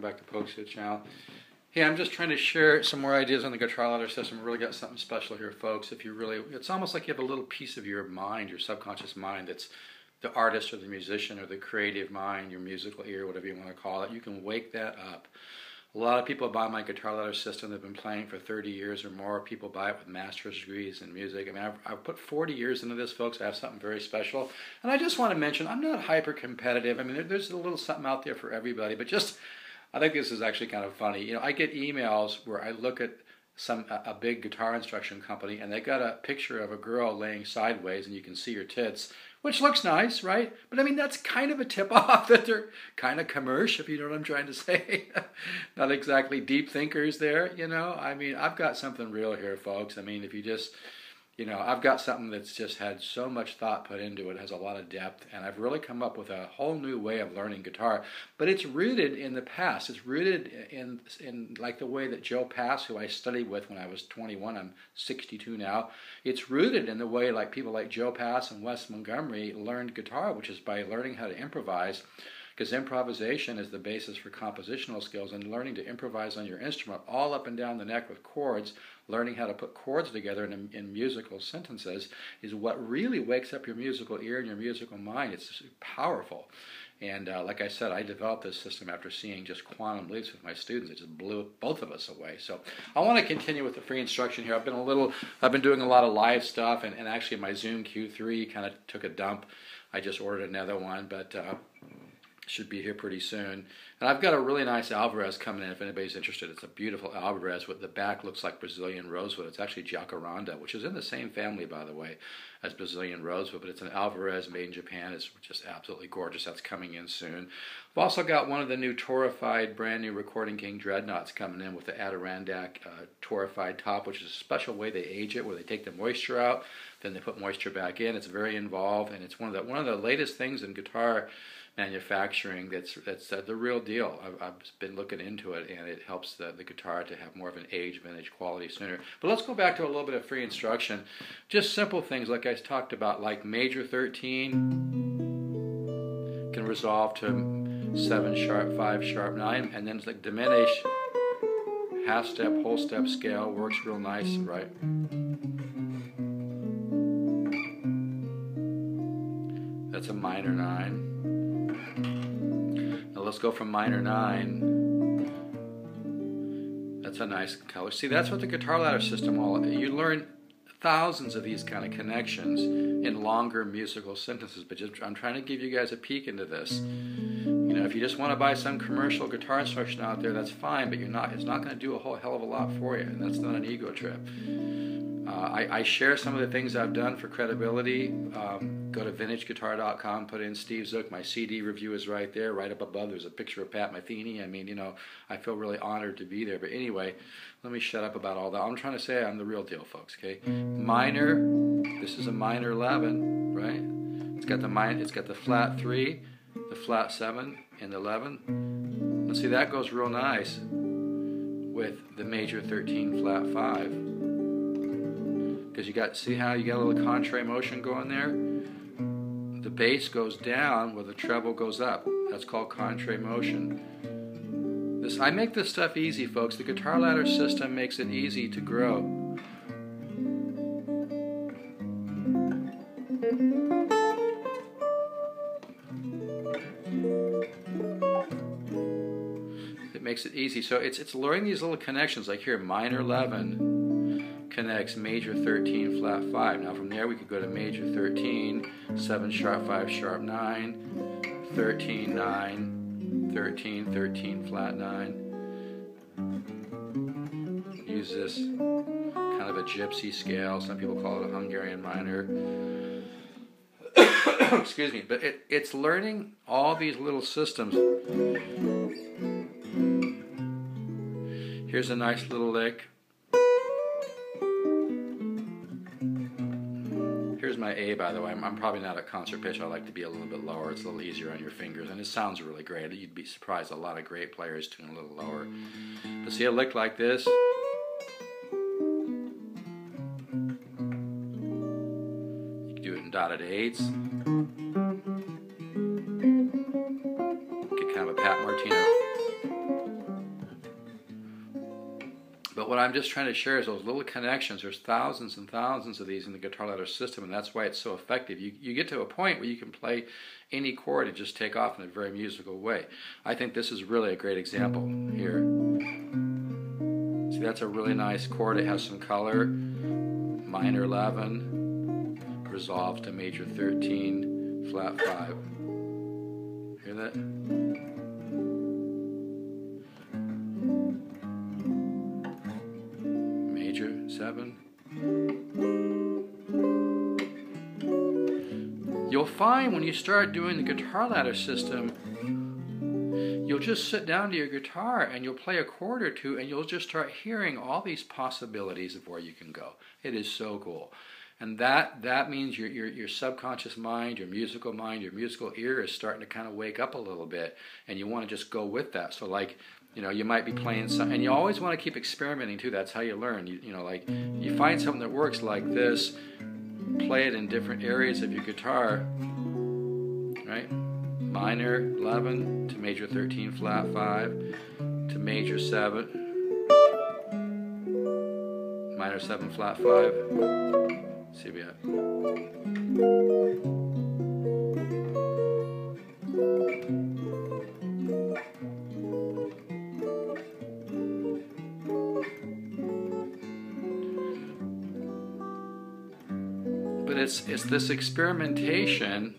Back to Pokes channel. Hey, I'm just trying to share some more ideas on the guitar ladder system. We really got something special here, folks. If you really, it's almost like you have a little piece of your mind, your subconscious mind, that's the artist or the musician or the creative mind, your musical ear, whatever you want to call it. You can wake that up. A lot of people buy my guitar ladder system. They've been playing for 30 years or more. People buy it with master's degrees in music. I mean, I've put 40 years into this, folks. I have something very special. And I just want to mention, I'm not hyper competitive. I mean, there's a little something out there for everybody, but just, I think this is actually kind of funny. You know, I get emails where I look at a big guitar instruction company and they got a picture of a girl laying sideways and you can see her tits, which looks nice, right? But I mean, that's kind of a tip-off that they're kind of commercial, if you know what I'm trying to say. Not exactly deep thinkers there, you know? I mean, I've got something real here, folks. I mean, if you just, you know, I've got something that's just had so much thought put into it, has a lot of depth, and I've really come up with a whole new way of learning guitar. But it's rooted in the past. It's rooted in like the way that Joe Pass, who I studied with when I was 21, I'm 62 now. It's rooted in the way like people like Joe Pass and Wes Montgomery learned guitar, which is by learning how to improvise. Because improvisation is the basis for compositional skills, and learning to improvise on your instrument all up and down the neck with chords, learning how to put chords together in musical sentences is what really wakes up your musical ear and your musical mind. It's powerful. And like I said, I developed this system after seeing just quantum leaps with my students. It just blew both of us away. So I want to continue with the free instruction here. I've been doing a lot of live stuff, and actually my Zoom Q3 kind of took a dump. I just ordered another one, but should be here pretty soon. And I've got a really nice Alvarez coming in if anybody's interested. It's a beautiful Alvarez with the back looks like Brazilian rosewood. It's actually Jacaranda, which is in the same family, by the way, as Brazilian rosewood, but it's an Alvarez made in Japan. It's just absolutely gorgeous. That's coming in soon. I've also got one of the new Torified brand new Recording King Dreadnoughts coming in with the Adirondack Torified top, which is a special way they age it, where they take the moisture out, then they put moisture back in. It's very involved, and it's one of the latest things in guitar manufacturing that's the real deal. I've been looking into it, and it helps the guitar to have more of an age vintage quality sooner. But let's go back to a little bit of free instruction. Just simple things like I talked about, like major 13 can resolve to 7 sharp, 5 sharp, 9, and then it's like diminish, half step, whole step scale works real nice, right? That's a minor 9. Now let's go from minor 9. That's a nice color. See, that's what the guitar ladder system you learn thousands of these kind of connections in longer musical sentences, but I'm trying to give you guys a peek into this. You know, if you just want to buy some commercial guitar instruction out there, that's fine, but it's not going to do a whole hell of a lot for you, and that's not an ego trip. I share some of the things I've done for credibility. Go to vintageguitar.com, put in Steve Zook. My CD review is right there. Right up above, there's a picture of Pat Metheny. I mean, you know, I feel really honored to be there. But anyway, let me shut up about all that. I'm trying to say I'm the real deal, folks, okay? Minor, this is a minor 11, right? It's got the flat 3, the flat 7, and the 11. Let's see, that goes real nice with the major 13 flat 5. Because see how you got a little contrary motion going there? The bass goes down where the treble goes up. That's called contrary motion. I make this stuff easy, folks. The guitar ladder system makes it easy to grow. It makes it easy. So it's learning these little connections, like here, minor 11 connects major 13 flat 5. Now from there we could go to major 13, 7 sharp, 5 sharp, 9, 13, 9, 13, 13 flat 9. Use this kind of a gypsy scale. Some people call it a Hungarian minor. Excuse me, but it's learning all these little systems. Here's a nice little lick. Here's my A, by the way. I'm probably not at concert pitch. I like to be a little bit lower. It's a little easier on your fingers, and it sounds really great. You'd be surprised. A lot of great players tune a little lower. But see a lick like this? You can do it in dotted 8s. Get kind of a Pat Martino But what I'm just trying to share is those little connections. There's thousands and thousands of these in the guitar ladder system, and that's why it's so effective. You get to a point where you can play any chord and just take off in a very musical way. I think this is really a great example here. See, that's a really nice chord. It has some color. Minor 11, resolved to major 13, flat 5. Hear that? Major 7. You'll find when you start doing the guitar ladder system, you'll just sit down to your guitar and you'll play a chord or two and you'll just start hearing all these possibilities of where you can go. It is so cool. And that means your subconscious mind, your musical ear is starting to kind of wake up a little bit, and you want to just go with that. So like, you might be playing some, and you always want to keep experimenting too. That's how you learn. Like you find something that works like this, play it in different areas of your guitar, right? Minor 11 to major 13 flat 5 to major 7, minor 7 flat 5. See we have. But it's this experimentation.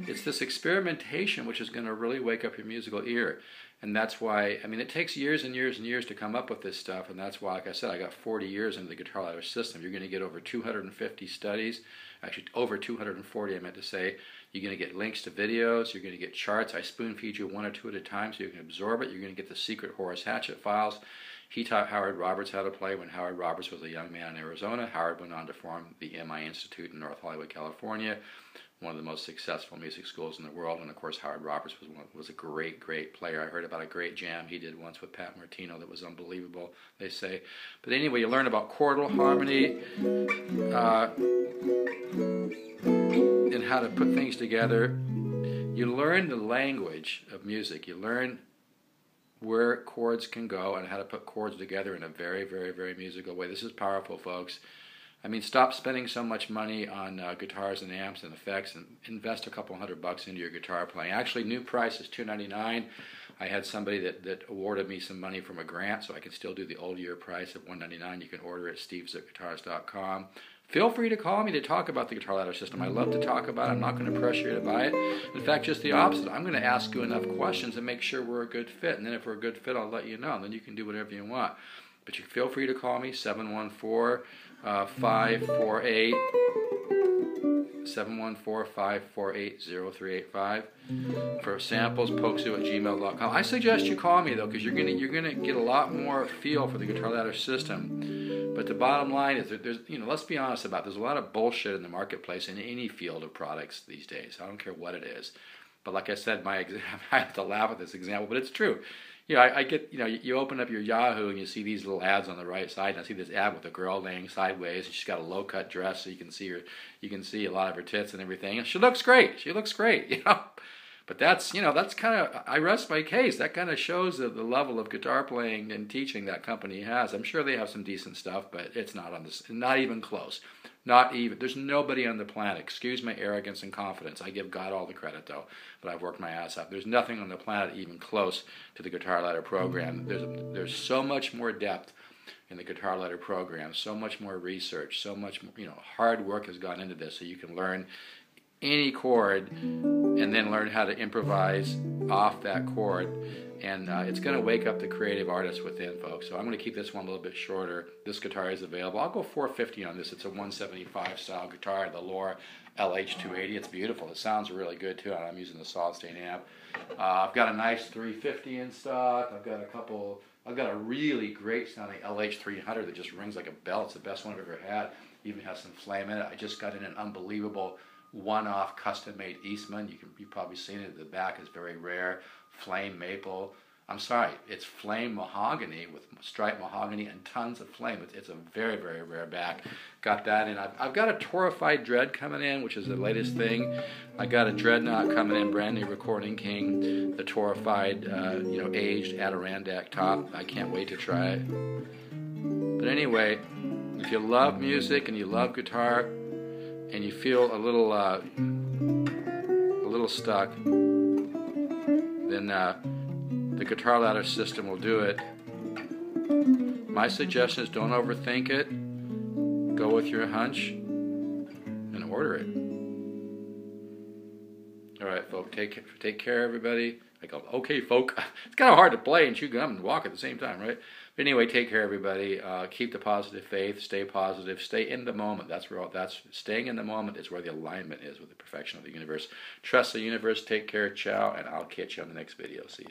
It's this experimentation which is going to really wake up your musical ear. And that's why, I mean, it takes years and years and years to come up with this stuff. And that's why, like I said, I got 40 years into the guitar ladder system. You're going to get over 250 studies. Actually, over 240, I meant to say. You're going to get links to videos. You're going to get charts. I spoon feed you one or two at a time so you can absorb it. You're going to get the secret Horace Hatchett files. He taught Howard Roberts how to play when Howard Roberts was a young man in Arizona. Howard went on to form the MI Institute in North Hollywood, California, one of the most successful music schools in the world. And of course, Howard Roberts was a great, great player. I heard about a great jam he did once with Pat Martino that was unbelievable, they say. But anyway, you learn about chordal harmony and how to put things together. You learn the language of music. You learn where chords can go and how to put chords together in a very, very, very musical way. This is powerful, folks. I mean, stop spending so much money on guitars and amps and effects and invest a couple $100 into your guitar playing. Actually, new price is $299. I had somebody that awarded me some money from a grant, so I can still do the old year price of $199. You can order it at stevezookguitars.com. Feel free to call me to talk about the guitar ladder system. I love to talk about it. I'm not going to pressure you to buy it. In fact, just the opposite. I'm going to ask you enough questions and make sure we're a good fit. And then if we're a good fit, I'll let you know. And then you can do whatever you want. But you feel free to call me, 714-548 714-548-0385 for samples. Pokesu@gmail.com. I suggest you call me though, because you're gonna get a lot more feel for the guitar ladder system. But the bottom line is that there's, let's be honest about it. There's a lot of bullshit in the marketplace in any field of products these days. I don't care what it is. But like I said, I have to laugh at this example, but it's true. I get, you open up your Yahoo and you see these little ads on the right side, and I see this ad with a girl laying sideways, and she's got a low-cut dress, so you can see a lot of her tits and everything, and she looks great. But that's kind of, I rest my case. That kind of shows the level of guitar playing and teaching that company has. I'm sure they have some decent stuff, but it's not not even close. Not even. There's nobody on the planet. Excuse my arrogance and confidence. I give God all the credit, though, but I've worked my ass off. There's nothing on the planet even close to the guitar ladder program. There's so much more depth in the guitar ladder program, so much more research, so much hard work has gone into this, so you can learn any chord and then learn how to improvise off that chord. And it's going to wake up the creative artist within, folks. So I'm going to keep this one a little bit shorter. This guitar is available. I'll go $450 on this. It's a 175 style guitar, the Lore LH280. It's beautiful. It sounds really good too. I'm using the solid state amp. I've got a nice 350 in stock. I've got a really great sounding LH300 that just rings like a bell. It's the best one I've ever had. Even has some flame in it. I just got in an unbelievable one-off custom-made Eastman. You've probably seen it. The back is very rare. Flame maple, I'm sorry, it's flame mahogany with striped mahogany and tons of flame. It's a very, very rare back. Got that in. I've got a Torified Dread coming in, which is the latest thing. I got a Dreadnought coming in, brand new Recording King, the Torified, aged Adirondack top. I can't wait to try it. But anyway, if you love music and you love guitar and you feel a little stuck, then the guitar ladder system will do it. My suggestion is don't overthink it. Go with your hunch and order it. All right, folk. Take care, everybody. I go, okay, folk. It's kind of hard to play and chew gum and walk at the same time, right? But anyway, take care, everybody. Keep the positive faith. Stay positive. Stay in the moment. That's staying in the moment is where the alignment is with the perfection of the universe. Trust the universe. Take care. Ciao, and I'll catch you on the next video. See you.